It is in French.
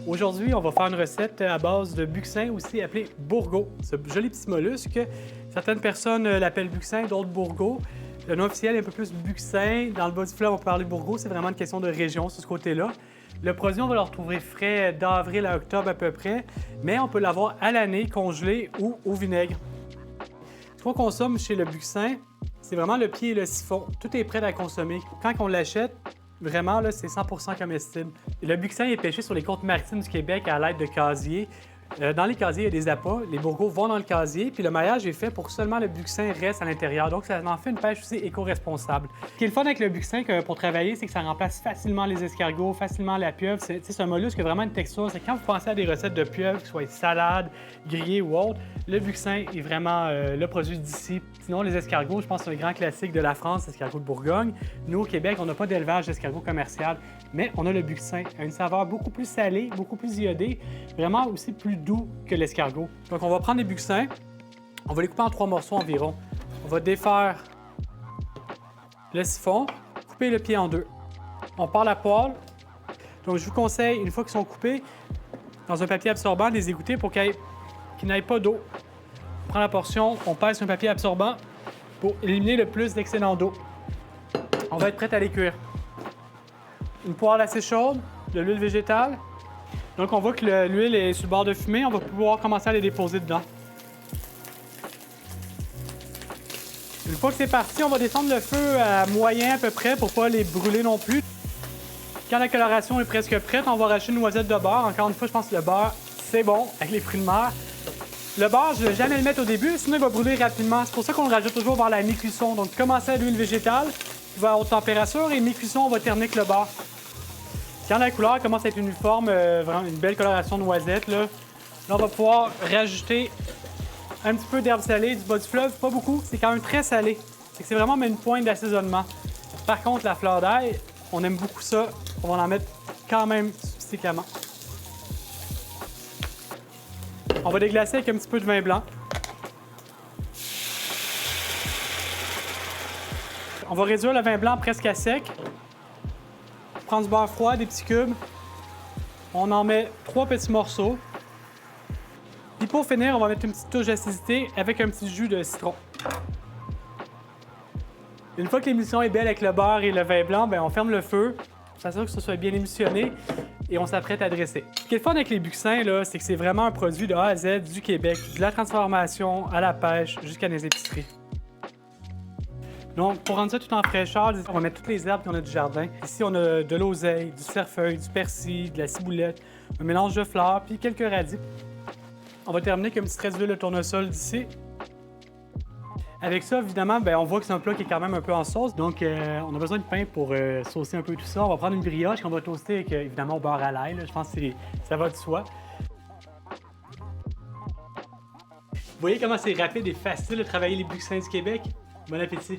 Aujourd'hui, on va faire une recette à base de buxin, aussi appelé bourgau. Ce joli petit mollusque, certaines personnes l'appellent buxin, d'autres bourgau. Le nom officiel est un peu plus buxin. Dans le bas du fleuve, on peut parler bourgau. C'est vraiment une question de région sur ce côté-là. Le produit, on va le retrouver frais d'avril à octobre à peu près, mais on peut l'avoir à l'année, congelé ou au vinaigre. Ce qu'on consomme chez le buxin, c'est vraiment le pied et le siphon. Tout est prêt à consommer. Quand on l'achète, vraiment, là, c'est 100% comestible. Le buxin est pêché sur les côtes maritimes du Québec à l'aide de casiers. Dans les casiers, il y a des appâts. Les bourgaux vont dans le casier, puis le maillage est fait pour que seulement le buxin reste à l'intérieur. Donc, ça en fait une pêche aussi éco-responsable. Ce qui est le fun avec le buxin pour travailler, c'est que ça remplace facilement les escargots, facilement la pieuvre. C'est un mollusque qui a vraiment une texture. C'est quand vous pensez à des recettes de pieuvre, que ce soit salade, grillée ou autre, le buxin est vraiment le produit d'ici. Sinon, les escargots, je pense que c'est un grand classique de la France, l'escargot de Bourgogne. Nous, au Québec, on n'a pas d'élevage d'escargots commercial, mais on a le buxin, une saveur beaucoup plus salée, beaucoup plus iodée, vraiment aussi plus doux que l'escargot. Donc, on va prendre les buxins, on va les couper en 3 morceaux environ. On va défaire le siphon, couper le pied en 2. On part la poêle. Donc, je vous conseille, une fois qu'ils sont coupés, dans un papier absorbant, de les égoutter pour qu'ils n'aient pas d'eau. On prend la portion, on pèse sur un papier absorbant pour éliminer le plus d'excédent d'eau. On va être prêt à les cuire. Une poêle assez chaude, de l'huile végétale. Donc, on voit que l'huile est sur le bord de fumée. On va pouvoir commencer à les déposer dedans. Une fois que c'est parti, on va descendre le feu à moyen à peu près pour ne pas les brûler non plus. Quand la coloration est presque prête, on va rajouter une noisette de beurre. Encore une fois, je pense que le beurre, c'est bon avec les fruits de mer. Le beurre, je ne vais jamais le mettre au début, sinon il va brûler rapidement. C'est pour ça qu'on le rajoute toujours vers la mi-cuisson. Donc, commencer à l'huile végétale, qui va à haute température, et mi-cuisson, on va terminer avec le beurre. Quand la couleur commence à être uniforme, vraiment une belle coloration noisette, là, on va pouvoir rajouter un petit peu d'herbe salée du bas du fleuve. Pas beaucoup, c'est quand même très salé. C'est vraiment une pointe d'assaisonnement. Par contre, la fleur d'ail, on aime beaucoup ça. On va en mettre quand même subséquemment. On va déglacer avec un petit peu de vin blanc. On va réduire le vin blanc presque à sec. On prend du beurre froid, des petits cubes. On en met 3 petits morceaux. Puis pour finir, on va mettre une petite touche d'acidité avec un petit jus de citron. Une fois que l'émulsion est belle avec le beurre et le vin blanc, bien, on ferme le feu. On s'assure que ce soit bien émulsionné et on s'apprête à dresser. Ce qui est le fun avec les buxins, c'est que c'est vraiment un produit de A à Z du Québec, de la transformation à la pêche jusqu'à les épiceries. Donc, pour rendre ça tout en fraîcheur, on va mettre toutes les herbes qu'on a du jardin. Ici, on a de l'oseille, du cerfeuil, du persil, de la ciboulette, un mélange de fleurs, puis quelques radis. On va terminer avec un petit reste d'huile de tournesol d'ici. Avec ça, évidemment, bien, on voit que c'est un plat qui est quand même un peu en sauce. Donc, on a besoin de pain pour saucer un peu tout ça. On va prendre une brioche qu'on va toaster avec, évidemment, au beurre à l'ail. Je pense que ça va de soi. Vous voyez comment c'est rapide et facile de travailler les buxins du Québec? Bon appétit!